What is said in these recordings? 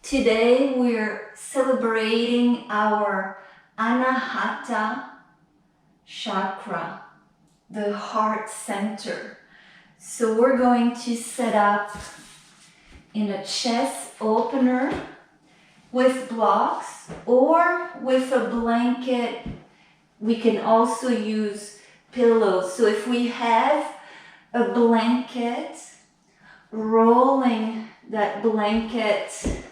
Today we're celebrating our Anahata chakra, the heart center. So we're going to set up in a chest opener with blocks or with a blanket. We can also use pillows. So if we have a blanket, rolling that blanket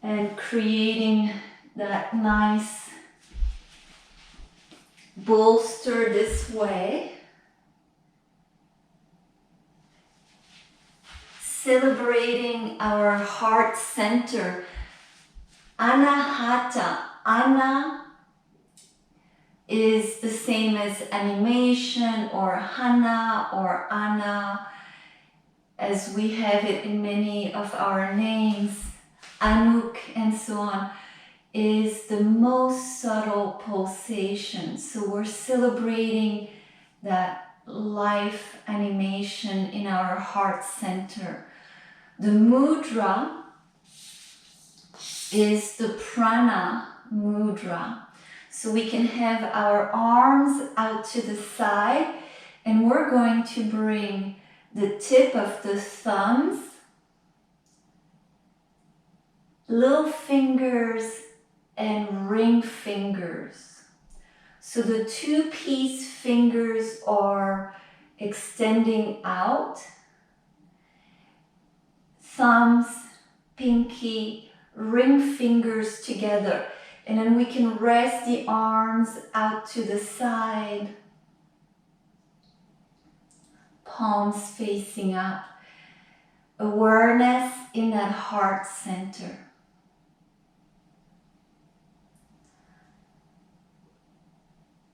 and creating that nice bolster this way. Celebrating our heart center. Anahata. Ana is the same as animation or hana or ana, as we have it in many of our names. Anuk and so on is the most subtle pulsation. So we're celebrating that life animation in our heart center. The mudra is the prana mudra. So we can have our arms out to the side, and we're going to bring the tip of the thumbs, little fingers, and ring fingers. So the two peace fingers are extending out. Thumbs, pinky, ring fingers together. And then we can rest the arms out to the side. Palms facing up. Awareness in that heart center.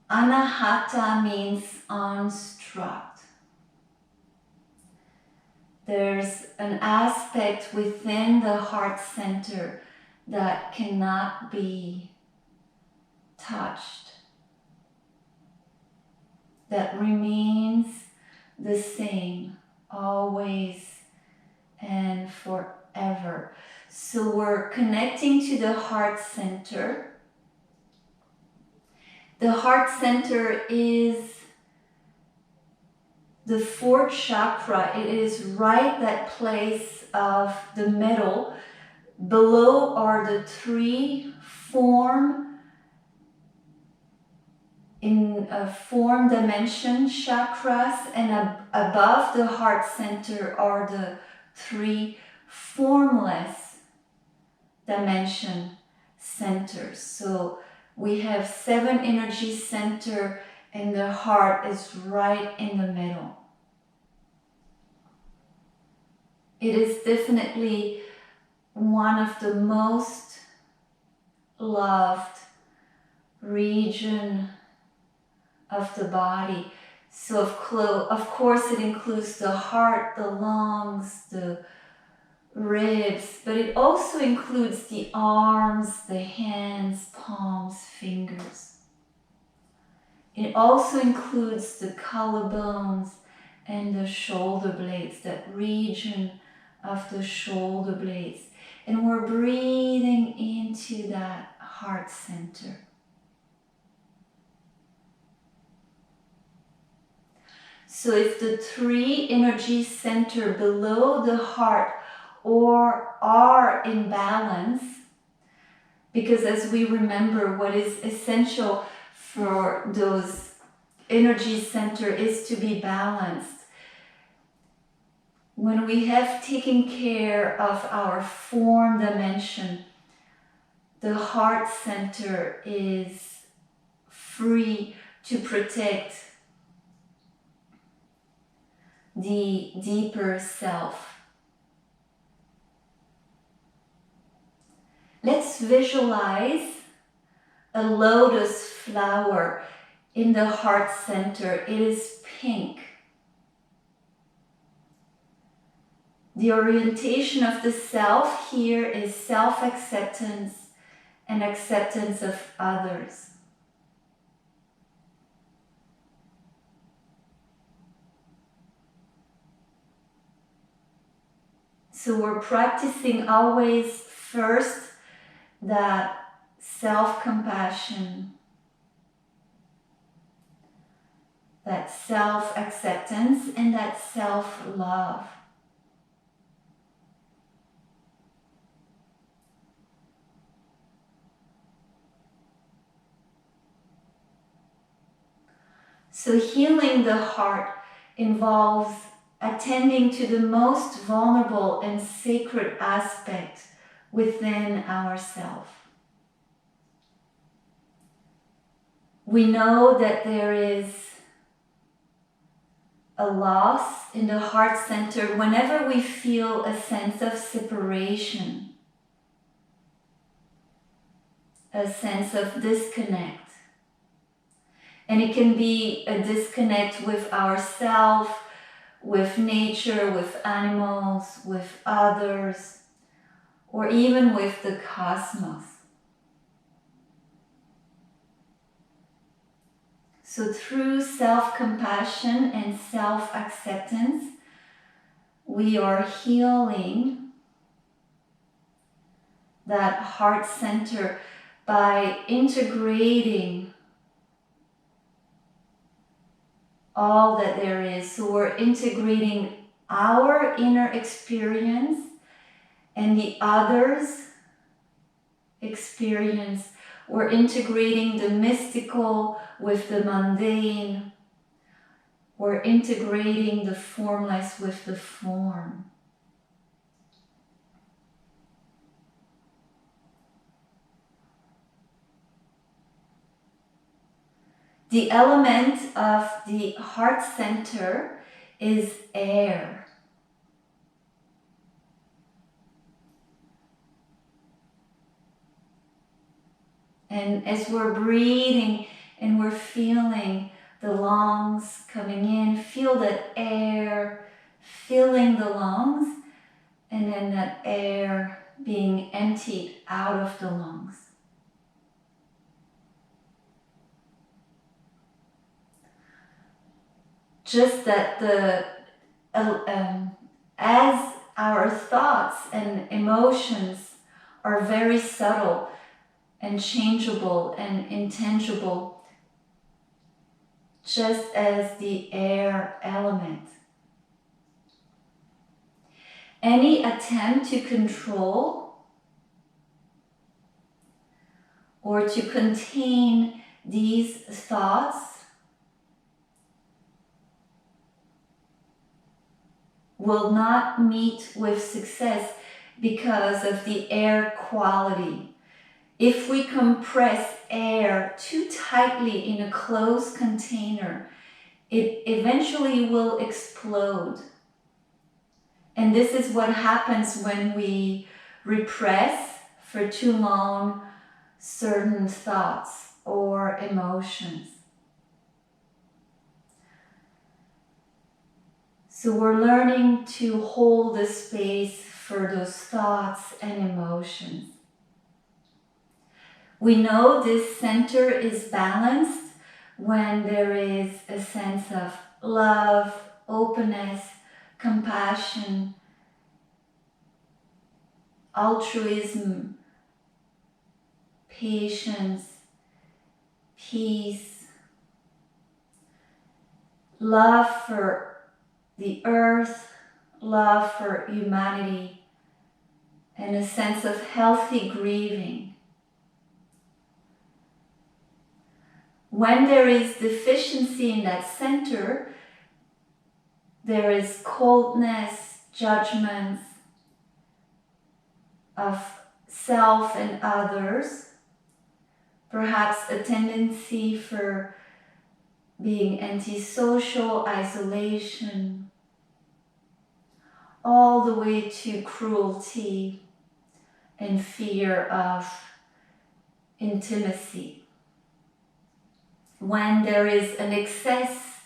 Anahata means unstruck. There's an aspect within the heart center that cannot be touched, that remains the same always and forever. So we're connecting to the heart center. The heart center is the fourth chakra. It is right that place of the middle. Below are the three form dimension chakras, and above the heart center are the three formless dimension centers. So we have 7 energy center, and the heart is right in the middle. It is definitely one of the most loved region of the body. So of course it includes the heart, the lungs, the ribs, but it also includes the arms, the hands, palms, fingers. It also includes the collarbones and the shoulder blades, that region of the shoulder blades. And we're breathing into that heart center. So if the 3 energy center below the heart or are in balance, because as we remember, what is essential for those energy center is to be balanced. When we have taken care of our form dimension, the heart center is free to protect the deeper self. Let's visualize a lotus flower in the heart center. It is pink. The orientation of the self here is self-acceptance and acceptance of others. So we're practicing always first that self-compassion, that self-acceptance, and that self-love. So healing the heart involves attending to the most vulnerable and sacred aspect within ourselves. We know that there is a loss in the heart center whenever we feel a sense of separation, a sense of disconnect. And it can be a disconnect with ourselves, with nature, with animals, with others, or even with the cosmos. So through self-compassion and self-acceptance, we are healing that heart center by integrating all that there is. So we're integrating our inner experience and the other's experience. We're integrating the mystical with the mundane. We're integrating the formless with the form. The element of the heart center is air. And as we're breathing and we're feeling the lungs coming in, feel that air filling the lungs, and then that air being emptied out of the lungs. Just that as our thoughts and emotions are very subtle and changeable and intangible, just as the air element. Any attempt to control or to contain these thoughts will not meet with success because of the air quality. If we compress air too tightly in a closed container, it eventually will explode. And this is what happens when we repress for too long certain thoughts or emotions. So we're learning to hold the space for those thoughts and emotions. We know this center is balanced when there is a sense of love, openness, compassion, altruism, patience, peace, love for the earth, love for humanity, and a sense of healthy grieving. When there is deficiency in that center, there is coldness, judgments of self and others, perhaps a tendency for being antisocial, isolation, all the way to cruelty and fear of intimacy. When there is an excess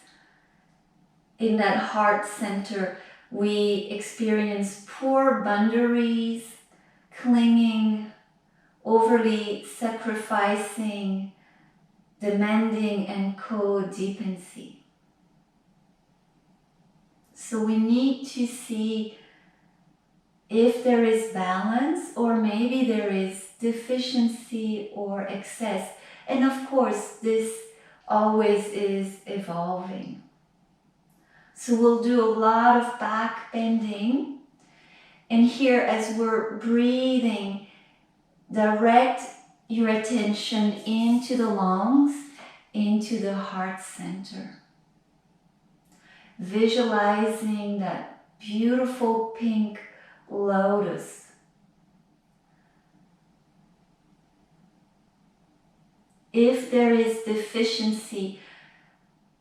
in that heart center, we experience poor boundaries, clinging, overly sacrificing, demanding, and codependency. So we need to see if there is balance, or maybe there is deficiency or excess. And of course, this always is evolving. So we'll do a lot of back bending. And here, as we're breathing, direct your attention into the lungs, into the heart center. Visualizing that beautiful pink lotus. If there is deficiency,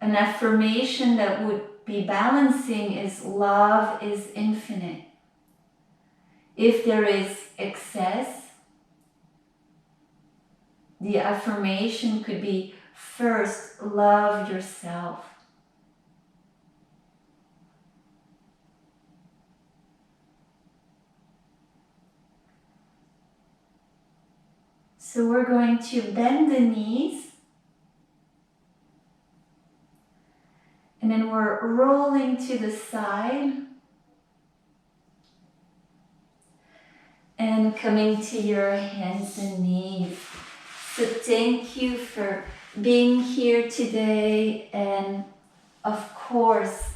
an affirmation that would be balancing is love is infinite. If there is excess, the affirmation could be first, love yourself. So we're going to bend the knees, and then we're rolling to the side and coming to your hands and knees. So thank you for being here today, and of course,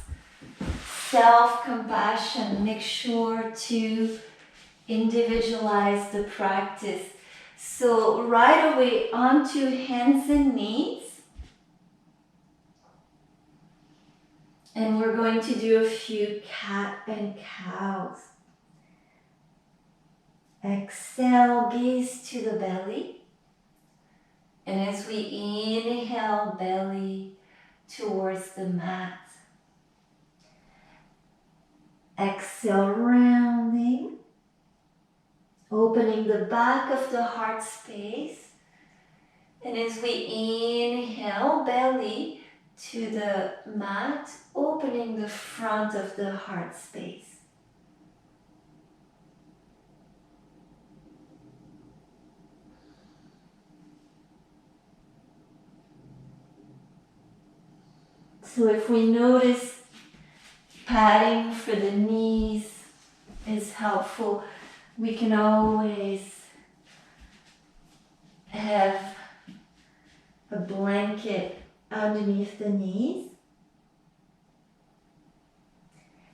self-compassion. Make sure to individualize the practice. So right away onto hands and knees. And we're going to do a few cat and cows. Exhale, gaze to the belly. And as we inhale, belly towards the mat. Exhale, rounding. Opening the back of the heart space. And as we inhale, belly to the mat, opening the front of the heart space. So if we notice padding for the knees is helpful, we can always have a blanket underneath the knees.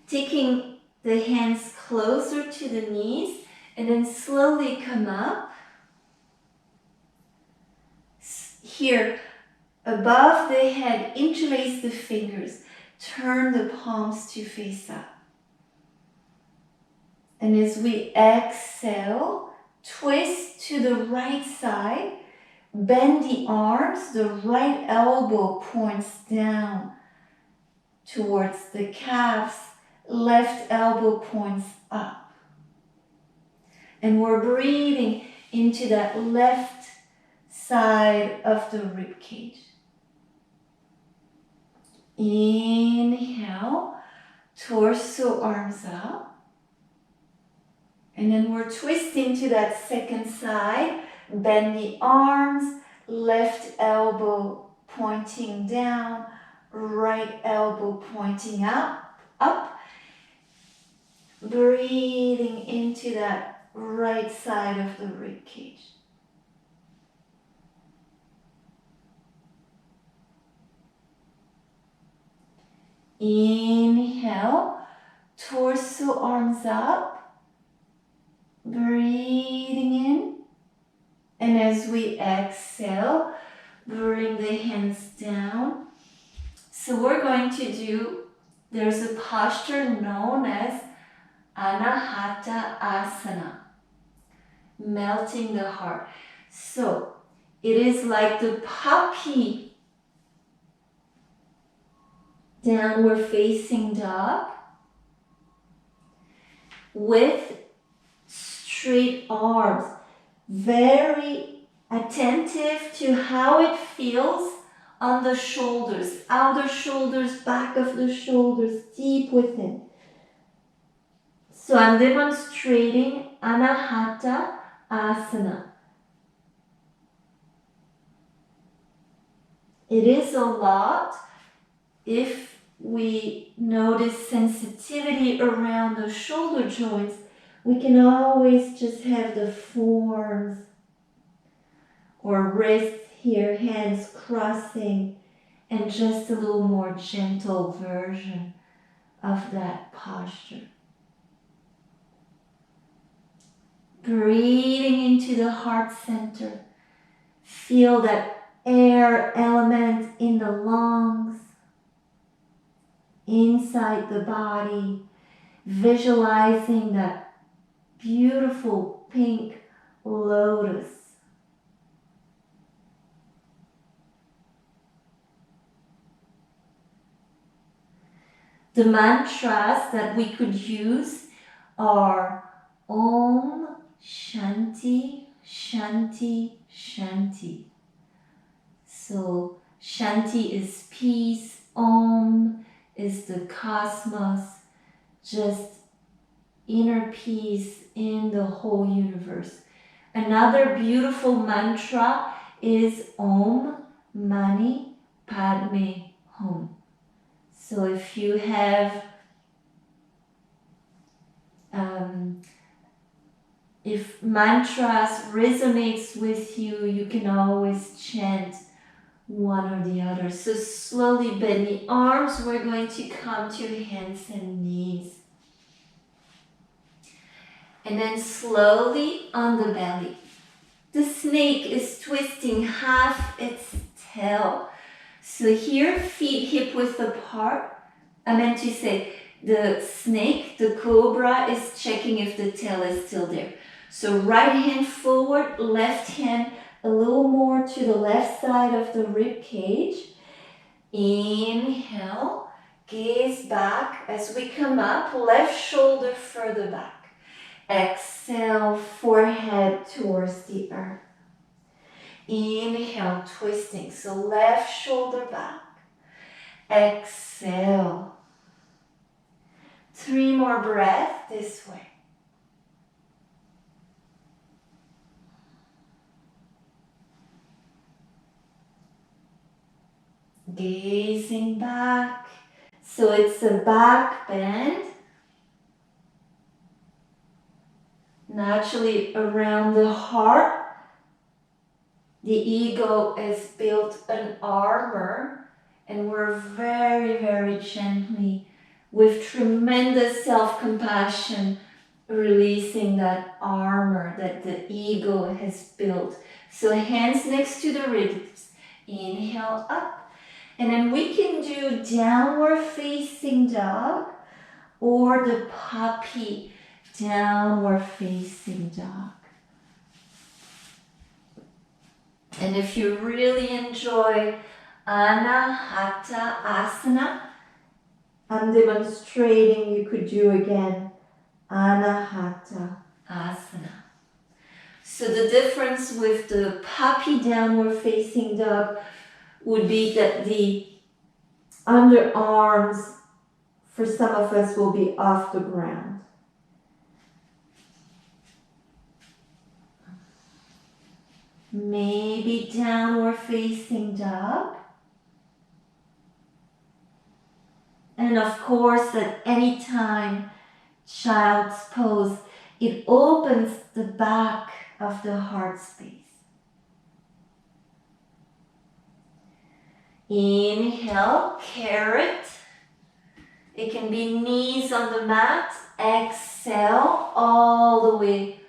Taking the hands closer to the knees and then slowly come up. Here, above the head, interlace the fingers. Turn the palms to face up. And as we exhale, twist to the right side. Bend the arms. The right elbow points down towards the calves. Left elbow points up. And we're breathing into that left side of the rib cage. Inhale, torso, arms up. And then we're twisting to that second side. Bend the arms, left elbow pointing down, right elbow pointing up. Breathing into that right side of the rib cage. Inhale, torso, arms up, breathing in. And as we exhale, bring the hands down. So we're going to do, there's a posture known as Anahata asana, melting the heart. So it is like the puppy downward facing dog with straight arms, very attentive to how it feels on the shoulders, outer shoulders, back of the shoulders, deep within. So I'm demonstrating Anahata asana. It is a lot. If we notice sensitivity around the shoulder joints, We can always just have the forms or wrists here, hands crossing, and just a little more gentle version of that posture. Breathing into the heart center. Feel that air element in the lungs, inside the body, visualizing that beautiful pink lotus. The mantras that we could use are Om Shanti Shanti Shanti. So Shanti is peace, Om is the cosmos, just inner peace in the whole universe. Another beautiful mantra is Om Mani Padme Hum. So if you have, if mantras resonates with you, you can always chant one or the other. So slowly bend the arms. We're going to come to hands and knees. And then slowly on the belly. The snake is twisting half its tail. So here, feet hip width apart. I meant to say the snake, the cobra, is checking if the tail is still there. So right hand forward, left hand a little more to the left side of the rib cage. Inhale, gaze back as we come up, left shoulder further back. Exhale, forehead towards the earth. Inhale, twisting, so left shoulder back. Exhale. 3 more breaths this way. Gazing back. So it's a back bend. Naturally around the heart. The ego has built an armor, and we're very, very gently, with tremendous self-compassion, releasing that armor that the ego has built. So hands next to the ribs. Inhale up. And then we can do downward facing dog or the puppy downward facing dog. And if you really enjoy Anahata asana, I'm demonstrating you could do again Anahata asana. So the difference with the puppy downward facing dog would be that the underarms for some of us will be off the ground. Maybe downward facing dog. And of course, at any time, child's pose, it opens the back of the heart space. Inhale, carrot. It can be knees on the mat. Exhale all the way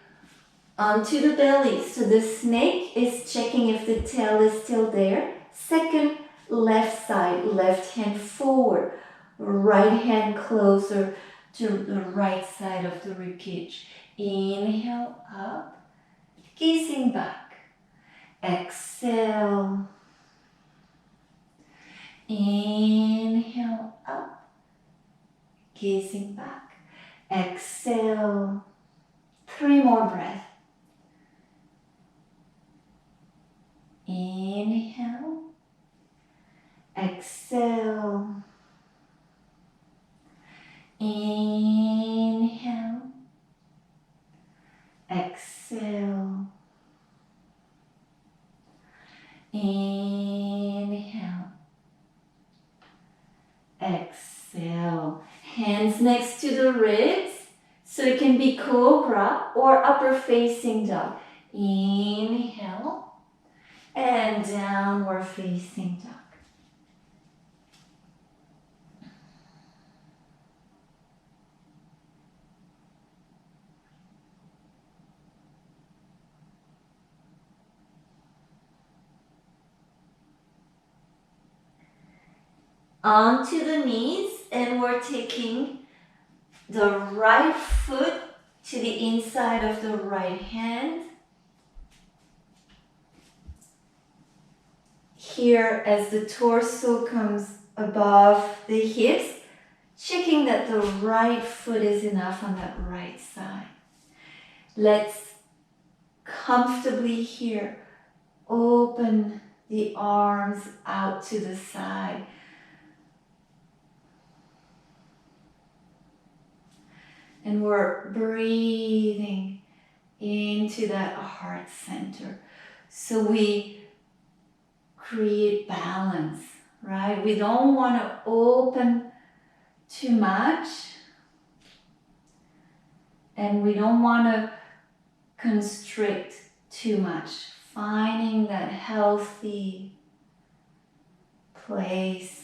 onto the belly. So the snake is checking if the tail is still there. Second, left side, left hand forward. Right hand closer to the right side of the ribcage. Inhale up, gazing back. Exhale. Inhale up, gazing back. Exhale. 3 more breaths. Inhale. Exhale. Inhale. Exhale. Inhale. Exhale. Hands next to the ribs. So So it can be cobra or upper facing dog. Inhale and downward facing dog. Onto the knees, and we're taking the right foot to the inside of the right hand. Here, as the torso comes above the hips, checking that the right foot is enough on that right side. Let's comfortably here open the arms out to the side. And we're breathing into that heart center. So we create balance, right? We don't want to open too much. And we don't want to constrict too much. Finding that healthy place.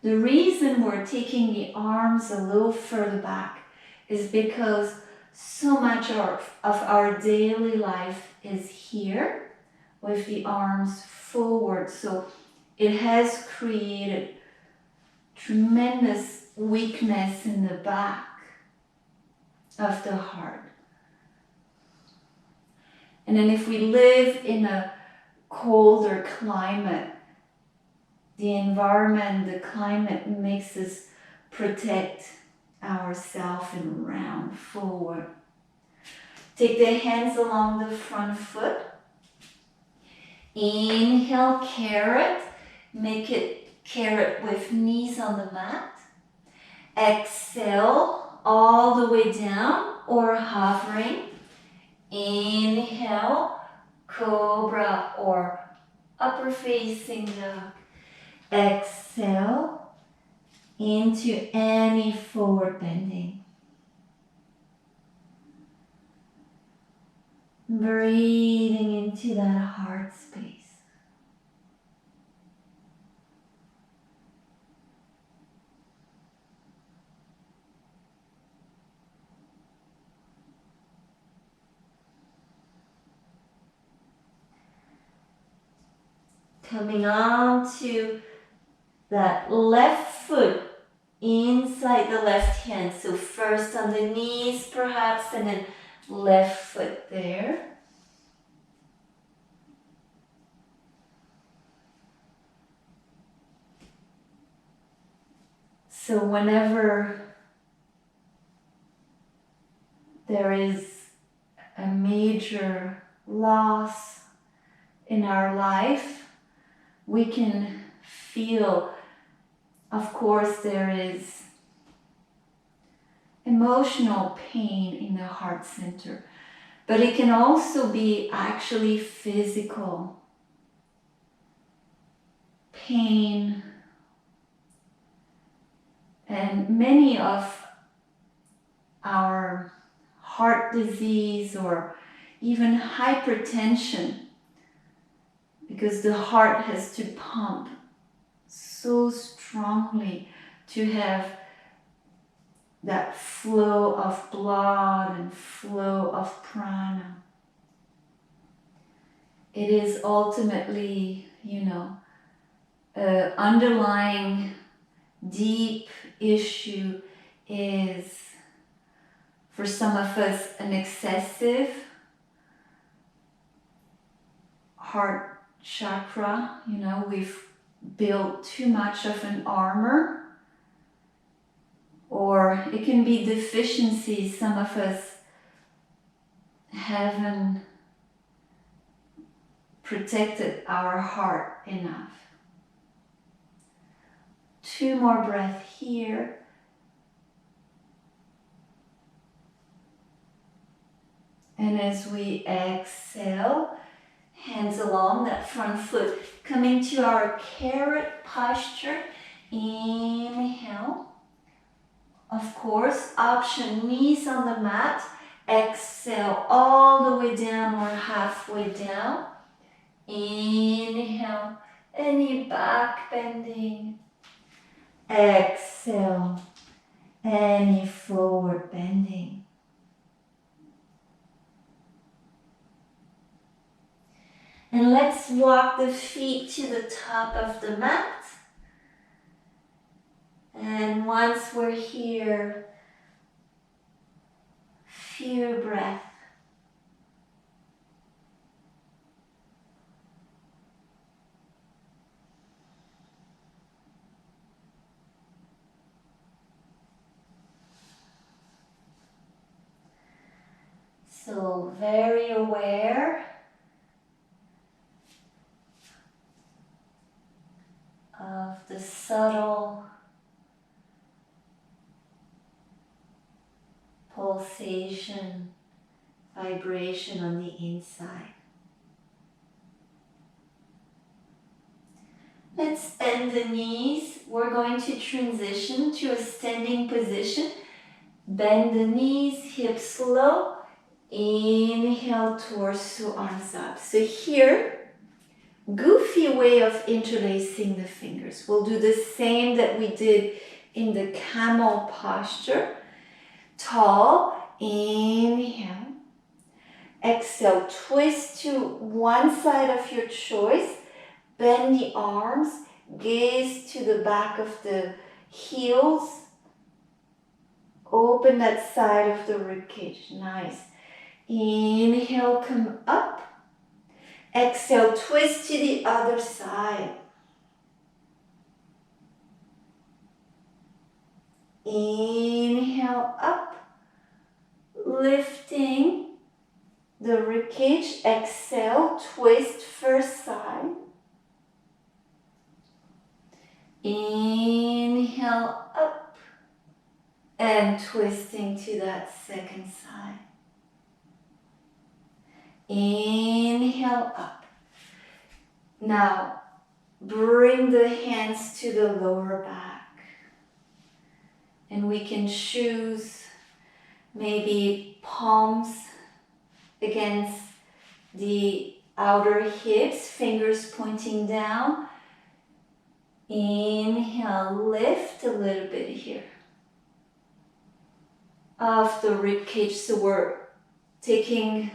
The reason we're taking the arms a little further back is because so much of our daily life is here with the arms forward. So it has created tremendous weakness in the back of the heart. And then if we live in a colder climate, the environment, the climate makes us protect ourselves and round forward. Take the hands along the front foot. Inhale, carrot. Make it carrot with knees on the mat. Exhale, all the way down or hovering. Inhale, cobra or upper facing dog. Exhale into any forward bending. Breathing into that heart space. Coming on to that left foot inside the left hand. So first on the knees perhaps, and then left foot there. So whenever there is a major loss in our life, we can feel, of course, there is emotional pain in the heart center, but it can also be actually physical pain. And many of our heart disease or even hypertension, because the heart has to pump so strongly to have that flow of blood and flow of prana. It is ultimately, underlying deep issue is, for some of us, an excessive heart chakra. We've built too much of an armor, or it can be deficiencies. Some of us haven't protected our heart enough. 2 more breaths here. And as we exhale, hands along that front foot, coming to our carrot posture. Inhale. Of course, option knees on the mat. Exhale all the way down or halfway down. Inhale, any back bending. Exhale, any forward bending. And let's walk the feet to the top of the mat. And once we're here, few breath. So very aware of the subtle pulsation, vibration on the inside. Let's bend the knees. We're going to transition to a standing position. Bend the knees, hips low. Inhale, torso, arms up. So here, goofy way of interlacing the fingers. We'll do the same that we did in the camel posture. Tall, inhale. Exhale, twist to one side of your choice. Bend the arms, gaze to the back of the heels. Open that side of the ribcage. Nice. Inhale, come up. Exhale, twist to the other side. Inhale, up. Lifting the ribcage. Exhale, twist first side. Inhale, up. And twisting to that second side. Inhale, up. Now, bring the hands to the lower back. And we can choose maybe palms against the outer hips, fingers pointing down. Inhale, lift a little bit here. Off the ribcage, so we're taking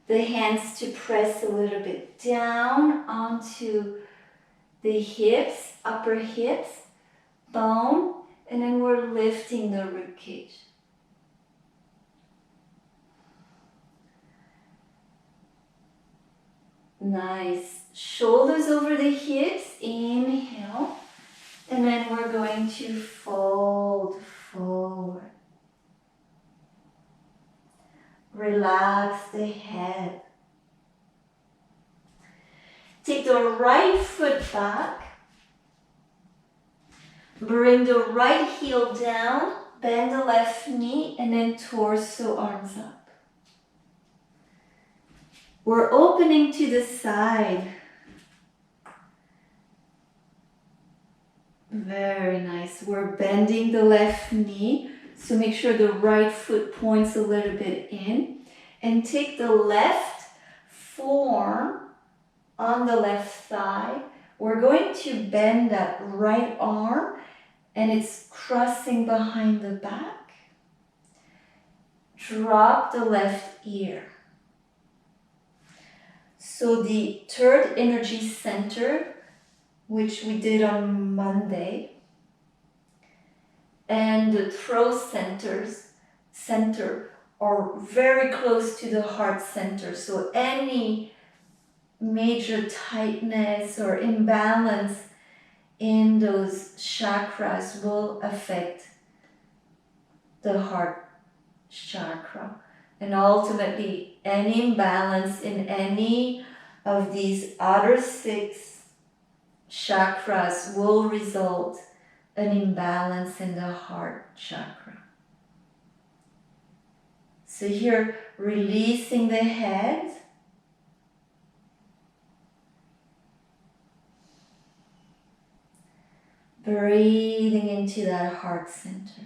the hands to press a little bit down onto the hips, upper hips, bone, and then we're lifting the ribcage. Nice. Shoulders over the hips, inhale, and then we're going to fold forward. Relax the head. Take the right foot back. Bring the right heel down. Bend the left knee and then torso, arms up. We're opening to the side. Very nice. We're bending the left knee. So make sure the right foot points a little bit in. And take the left forearm on the left thigh. We're going to bend that right arm and it's crossing behind the back. Drop the left ear. So the third energy center, which we did on Monday, and the throat center are very close to the heart center. So any major tightness or imbalance in those chakras will affect the heart chakra. And ultimately, any imbalance in any of these other 6 chakras will result an imbalance in the heart chakra. So here, releasing the head. Bring Breathing into that heart center.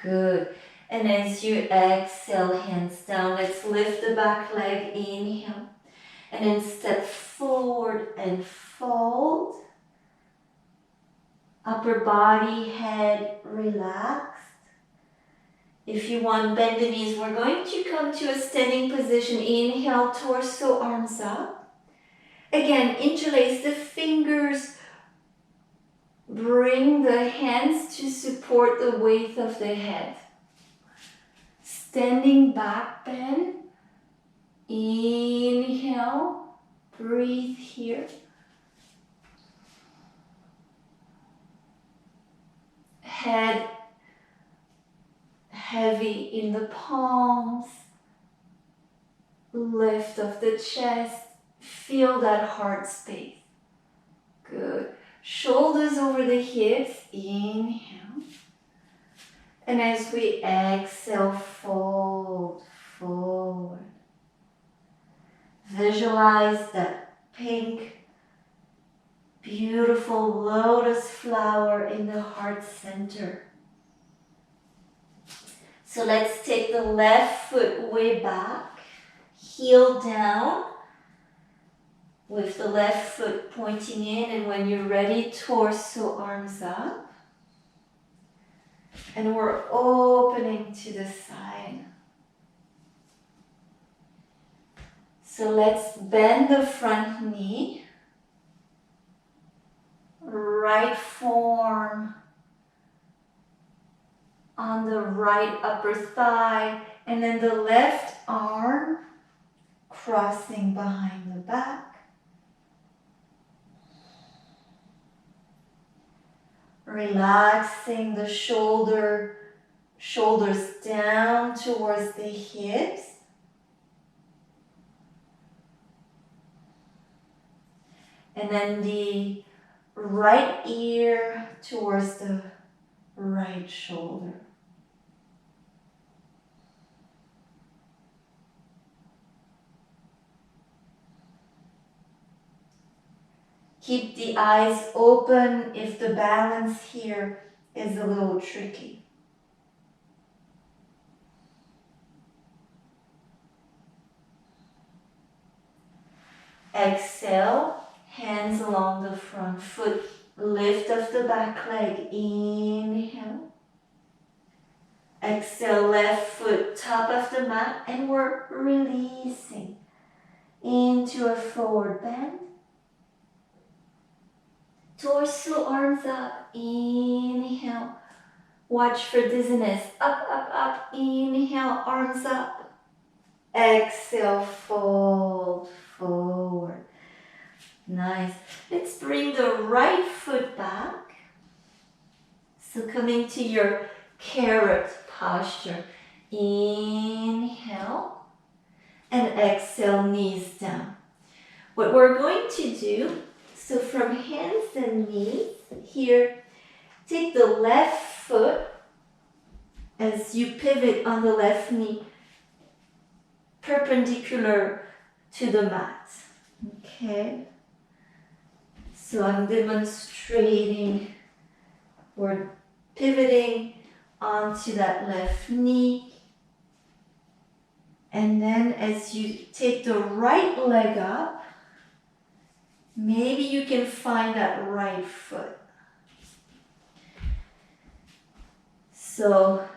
Good. And as you exhale, hands down, let's lift the back leg. Inhale. And then step forward and fold. Upper body, head relaxed. If you want, bend the knees. We're going to come to a standing position. Inhale, torso, arms up. Again, interlace the fingers. Bring the hands to support the weight of the head. Standing back bend. Inhale. Breathe here. Head heavy in the palms. Lift of the chest. Feel that heart space. Good. Shoulders over the hips. Inhale. And as we exhale, fold forward. Visualize that pink, beautiful lotus flower in the heart center. So let's take the left foot way back, heel down, with the left foot pointing in, and when you're ready, torso, arms up. And we're opening to the side. So let's bend the front knee, right forearm on the right upper thigh, and then the left arm crossing behind the back. Relaxing the shoulders down towards the hips. And then the right ear towards the right shoulder. Keep the eyes open if the balance here is a little tricky. Exhale, hands along the front foot. Lift of the back leg. Inhale. Exhale, left foot, top of the mat, and we're releasing into a forward bend. Torso, arms up. Inhale. Watch for dizziness. Up, up, up. Inhale, arms up. Exhale, fold forward. Nice. Let's bring the right foot back. So coming to your carrot posture. Inhale. And exhale, knees down. What we're going to do, so from hands and knees, here, take the left foot as you pivot on the left knee, perpendicular to the mat. Okay? So I'm demonstrating, we're pivoting onto that left knee. And then as you take the right leg up, maybe you can find that right foot. So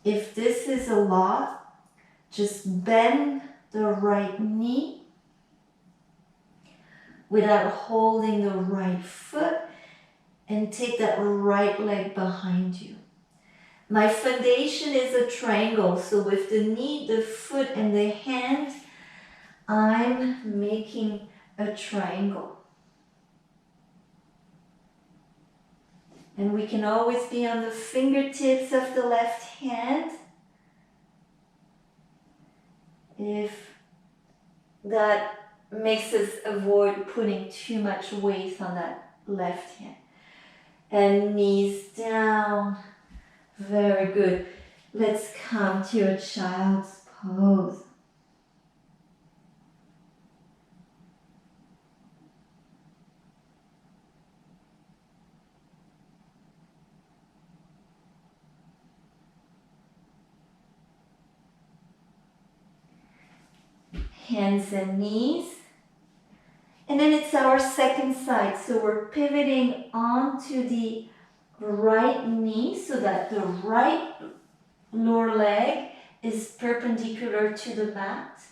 if this is a lot, just bend the right knee without holding the right foot and take that right leg behind you. My foundation is a triangle, so with the knee, the foot, and the hand, I'm making a triangle. And we can always be on the fingertips of the left hand if that makes us avoid putting too much weight on that left hand. And knees down. Very good. Let's come to a child's pose. hands and knees. And then it's our second side. So we're pivoting onto the right knee so that the right lower leg is perpendicular to the mat.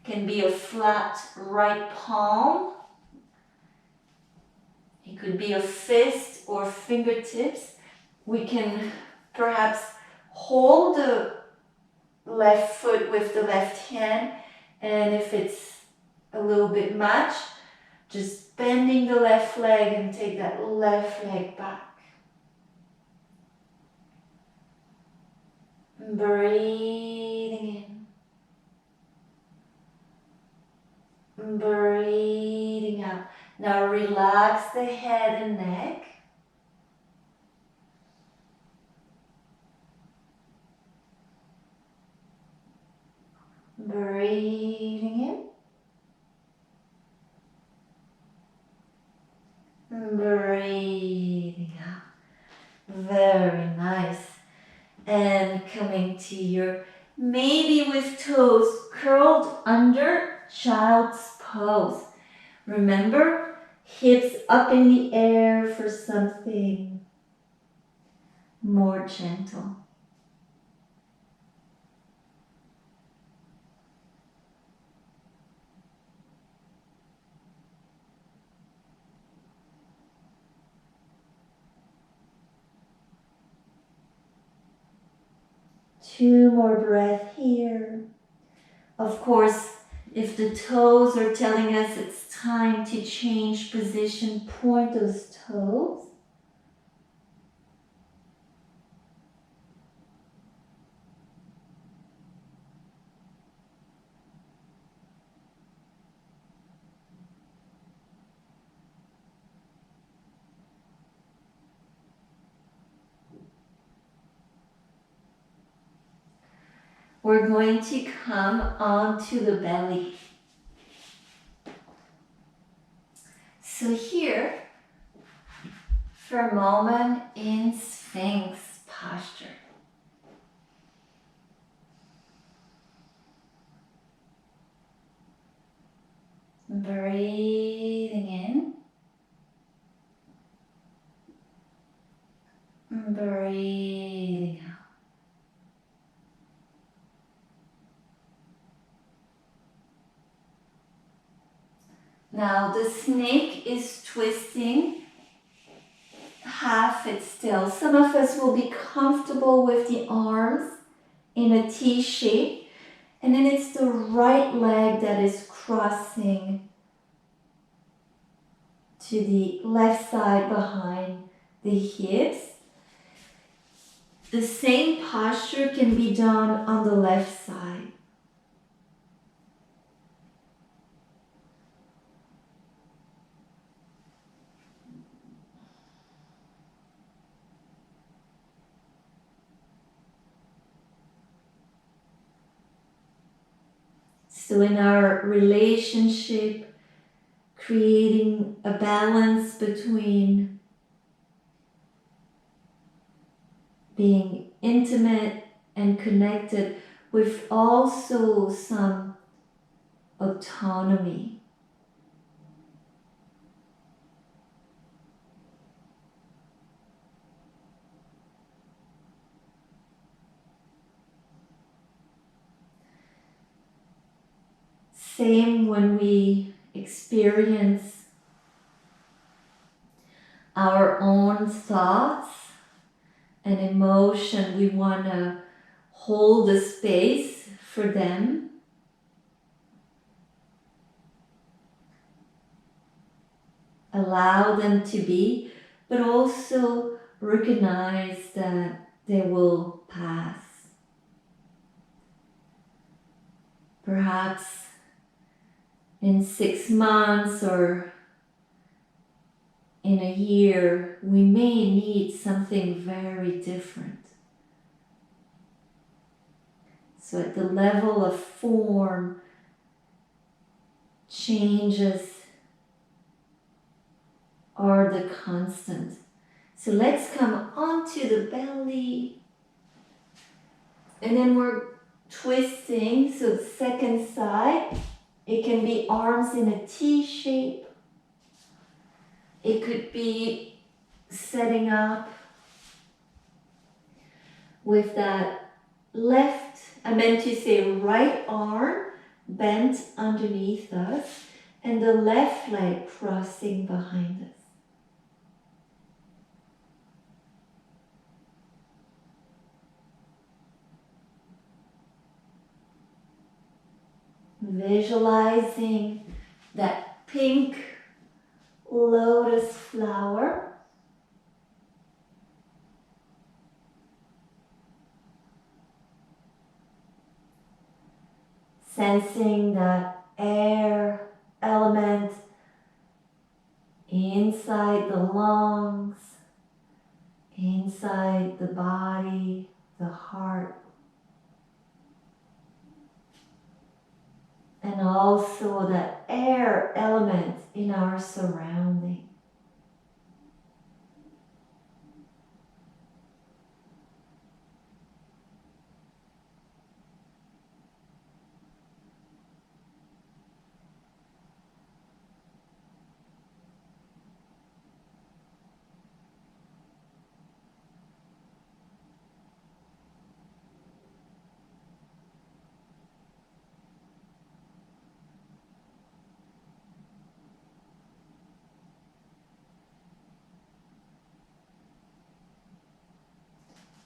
It can be a flat right palm. It could be a fist or fingertips. We can perhaps hold the left foot with the left hand, and if it's a little bit much, just bending the left leg and take that left leg back. Breathing in. Breathing out. Now relax the head and neck. Breathing in. Breathing out. Very nice. And coming to your, maybe with toes curled under, child's pose. Remember, hips up in the air for something more gentle. Two more breaths here. Of course, if the toes are telling us it's time to change position, point those toes. We're going to come onto the belly. So here, for a moment in Sphinx posture. Breathing in. Breathing out. Now the snake is twisting half its tail. Some of us will be comfortable with the arms in a T shape, and then it's the right leg that is crossing to the left side behind the hips. The same posture can be done on the left side. So in our relationship, creating a balance between being intimate and connected with also some autonomy. Same when we experience our own thoughts and emotion, we want to hold the space for them. Allow them to be, but also recognize that they will pass. Perhaps in 6 months or in a year, we may need something very different. So at the level of form, changes are the constant. So let's come onto the belly, and then we're twisting. So the second side, it can be arms in a T shape. It could be setting up with that left, I meant to say right arm bent underneath us and the left leg crossing behind us. Visualizing that pink lotus flower. Sensing that air element inside the lungs, inside the body, the heart. And also that air element in our surrounding.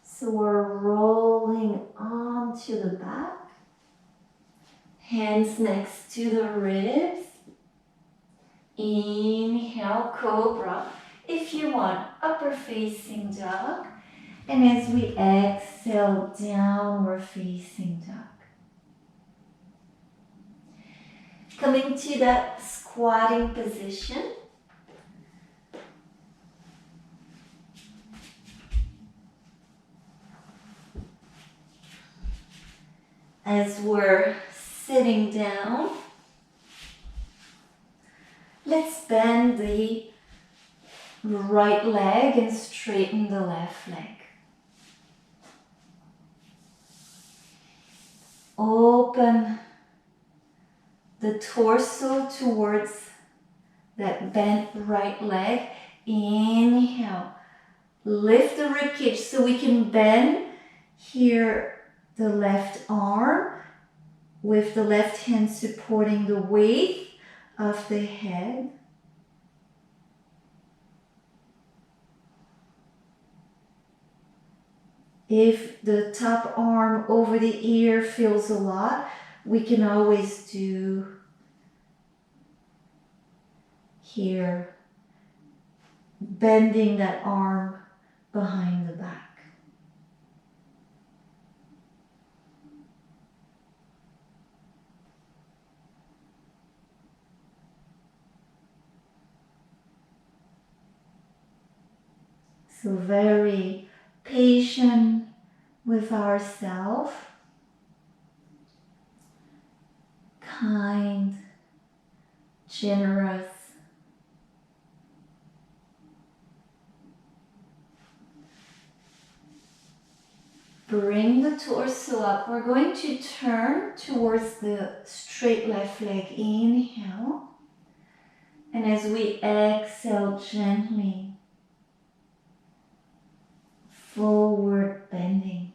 So we're rolling onto the back, hands next to the ribs. Inhale, cobra. If you want, upper facing dog. And as we exhale, downward facing dog. Coming to that squatting position. As we're sitting down, let's bend the right leg and straighten the left leg. Open the torso towards that bent right leg. Inhale. Lift the ribcage so we can bend here the left arm with the left hand supporting the weight of the head. If the top arm over the ear feels a lot, we can always do here, bending that arm behind the back. So very patient with ourselves, kind, generous. Bring the torso up. We're going to turn towards the straight left leg. Inhale. And as we exhale gently, forward bending.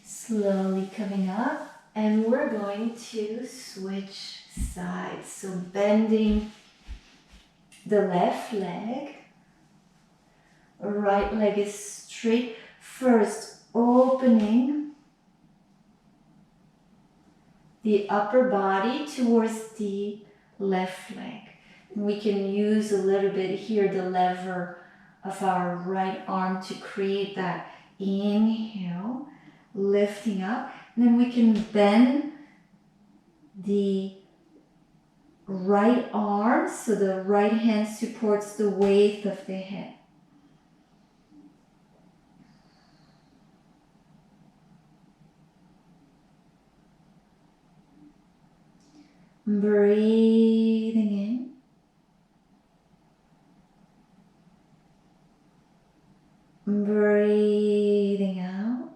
Slowly coming up, and we're going to switch sides. So bending the left leg, right leg is straight. First, opening the upper body towards the left leg. We can use a little bit here the lever of our right arm to create that inhale. lifting up. And then we can bend the right arm so the right hand supports the weight of the head. Breathing in. Breathing out.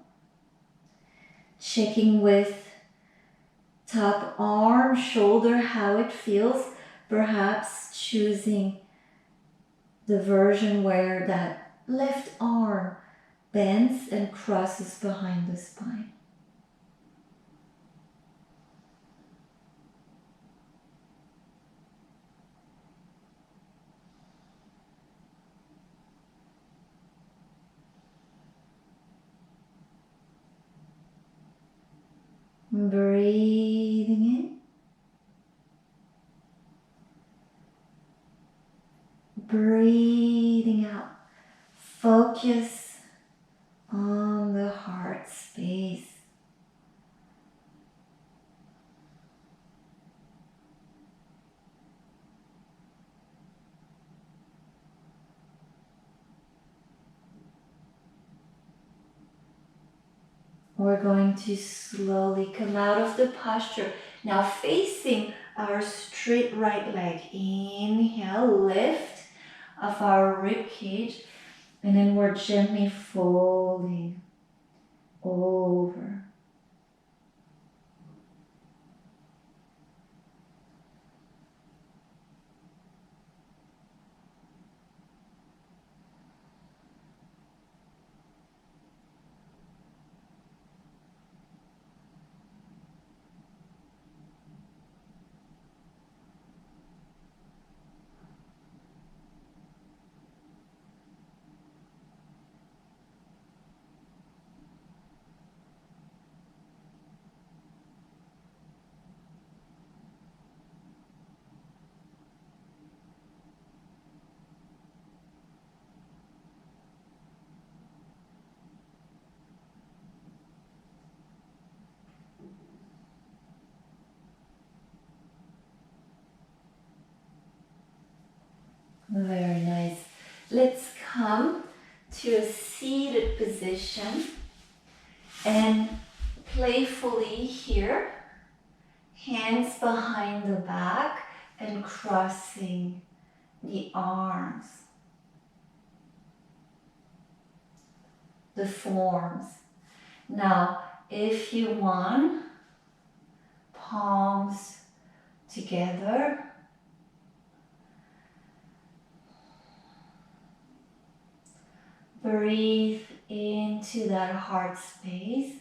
Checking with top arm, shoulder, how it feels. Perhaps choosing the version where that left arm bends and crosses behind the spine. Breathing in. Breathing out. Focus on the heart space. We're going to slowly come out of the posture. Now facing our straight right leg. Inhale, lift of our rib cage. And then we're gently folding over. Very nice. Let's come to a seated position and playfully here, hands behind the back and crossing the arms, the forms. Now, if you want, palms together. Breathe into that heart space.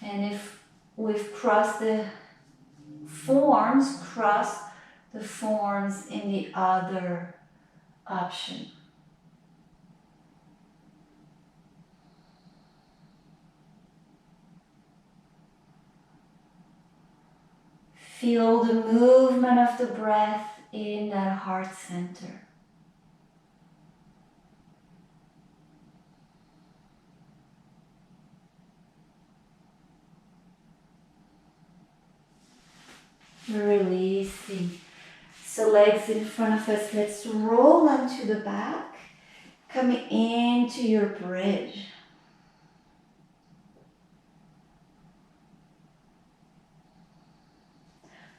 And if we've crossed the forms, cross the forms in the other option. Feel the movement of the breath in that heart center. Releasing. So legs in front of us, let's roll onto the back, coming into your bridge.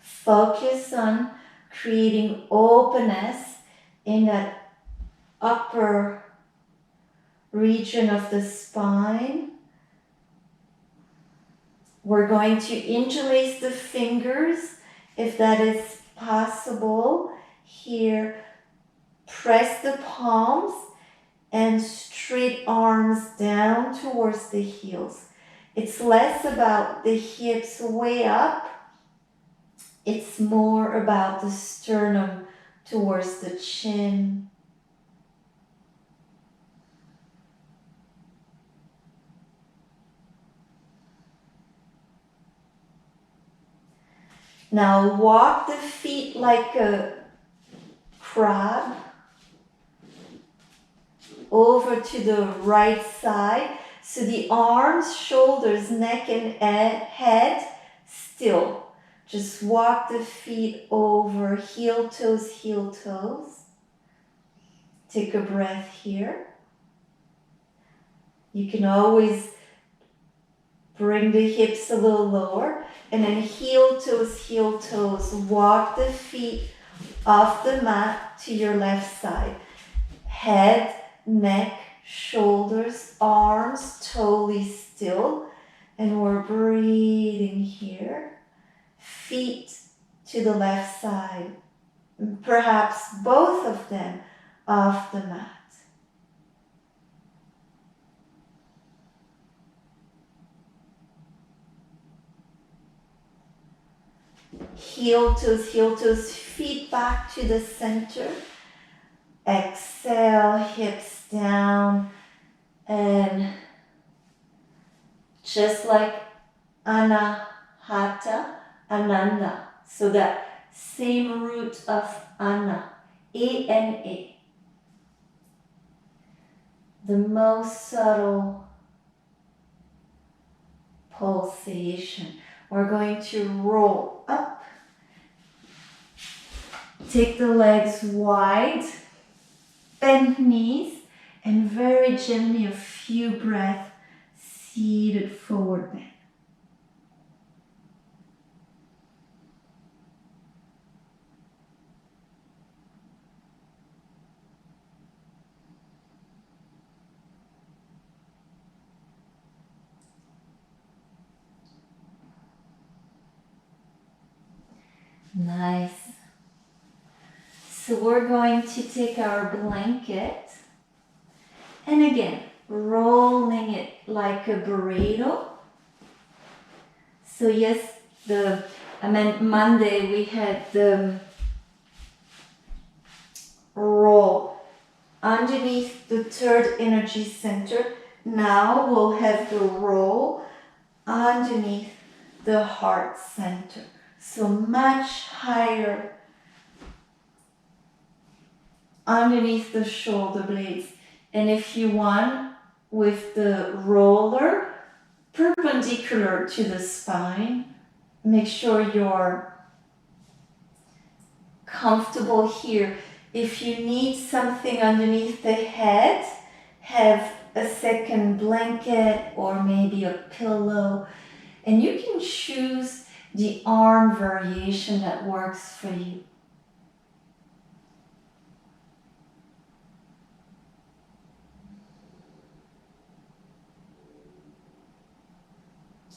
Focus on creating openness in that upper region of the spine. We're going to interlace the fingers if that is possible. Here, press the palms and straight arms down towards the heels. It's less about the hips way up. It's more about the sternum towards the chin. Now walk the feet like a crab. over to the right side. So the arms, shoulders, neck, and head still. Just walk the feet over, heel toes, heel toes. Take a breath here. You can always bring the hips a little lower, and then heel toes. Walk the feet off the mat to your left side. Head, neck, shoulders, arms, totally still. And we're breathing here. Feet to the left side. Perhaps both of them off the mat. Heel toes, feet back to the center. Exhale, hips down, and just like Anahata, Ananda. So that same root of Ana, A-N-A. The most subtle pulsation. We're going to roll up. Take the legs wide, bend knees, and very gently a few breaths seated forward bend. Nice. So we're going to take our blanket and again, rolling it like a burrito. So yes, Monday we had the roll underneath the third energy center. Now we'll have the roll underneath the heart center. So much higher underneath the shoulder blades. And if you want, with the roller perpendicular to the spine, make sure you're comfortable here. If you need something underneath the head, have a second blanket or maybe a pillow. And you can choose the arm variation that works for you.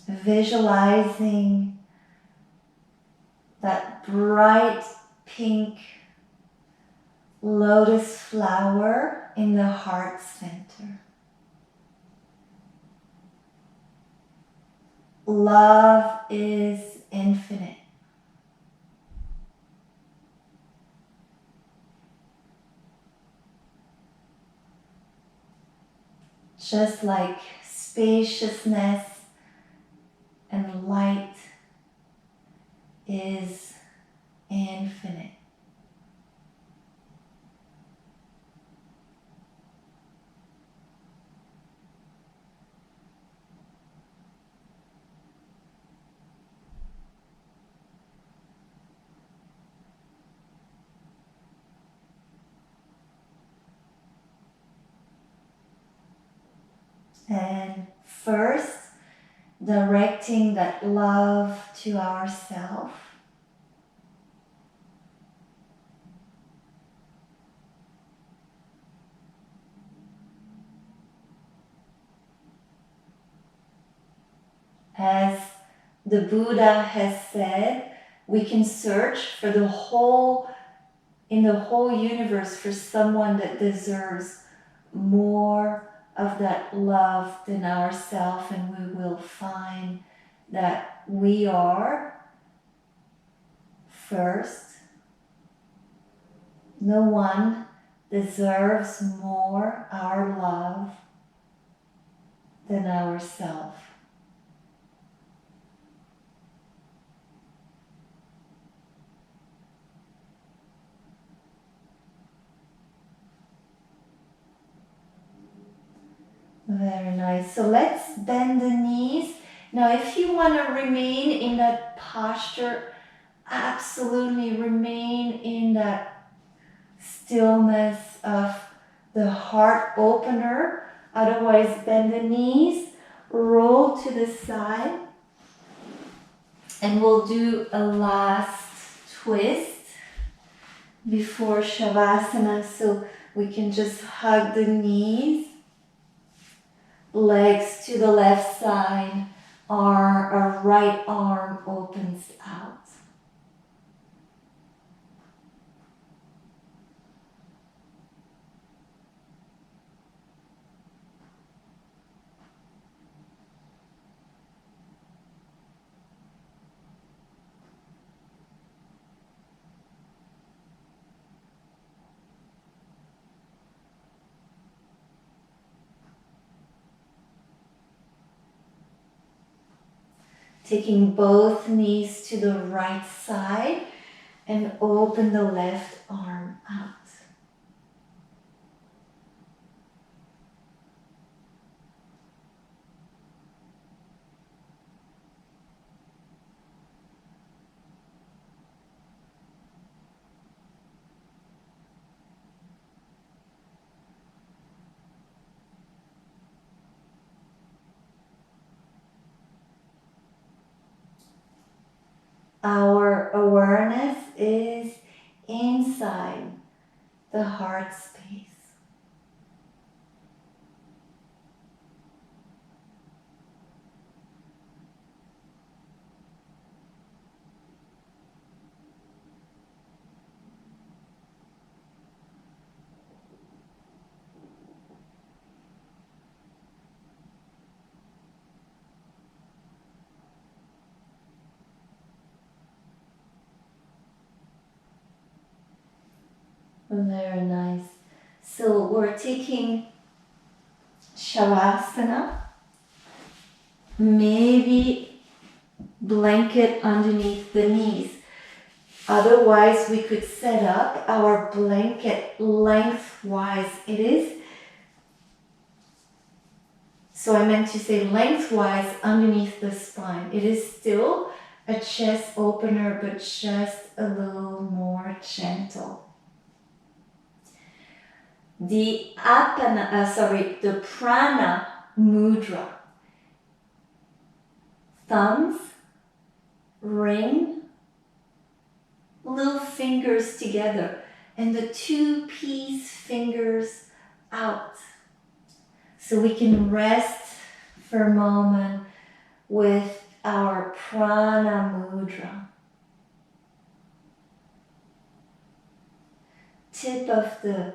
Visualizing that bright pink lotus flower in the heart center. Love is infinite. Just like spaciousness and light is infinite. And first, directing that love to ourselves. As the Buddha has said, we can search for in the whole universe for someone that deserves more of that love than ourselves, and we will find that we are first. No one deserves more our love than ourselves. Very nice. So let's bend the knees. Now, if you want to remain in that posture, absolutely remain in that stillness of the heart opener. Otherwise, bend the knees, roll to the side, and we'll do a last twist before Shavasana, so we can just hug the knees, legs to the left side, our right arm opens out. Taking both knees to the right side and open the left arm out. Our awareness is inside the heart space. Very nice. So we're taking Shavasana, maybe blanket underneath the knees. Otherwise, we could set up our blanket lengthwise. It is, so I meant to say lengthwise underneath the spine. It is still a chest opener, but just a little more gentle. The the prana mudra. Thumbs, ring, little fingers together, and the two peace fingers out. So we can rest for a moment with our prana mudra. Tip of the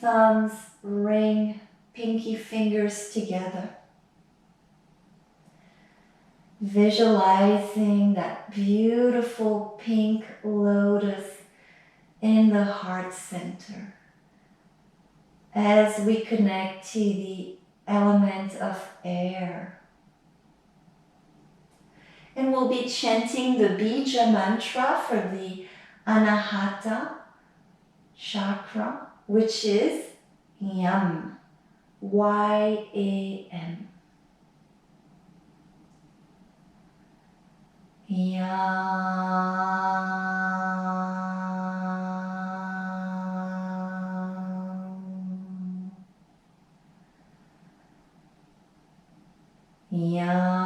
thumbs, ring, pinky fingers together. Visualizing that beautiful pink lotus in the heart center as we connect to the element of air. And we'll be chanting the bija mantra for the Anahata chakra, which is YAM, Y-A-M. Yam. Yam.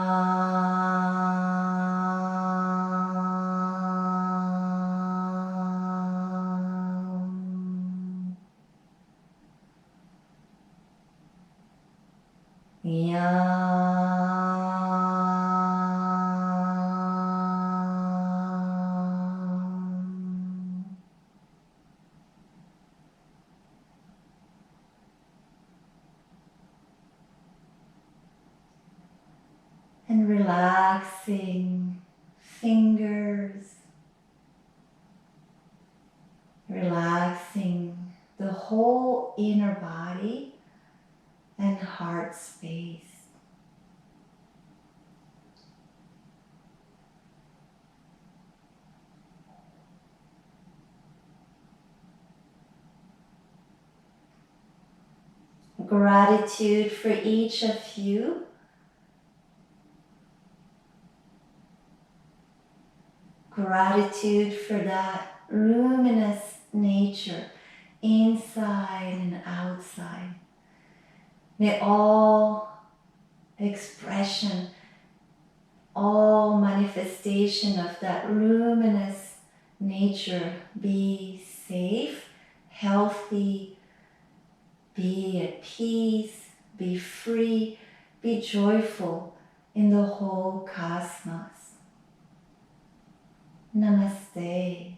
And relaxing fingers, relaxing the whole inner body and heart space. Gratitude for each of you. Gratitude for that luminous nature inside and outside. May all expression, all manifestation of that luminous nature be safe, healthy, be at peace, be free, be joyful in the whole cosmos. Namaste.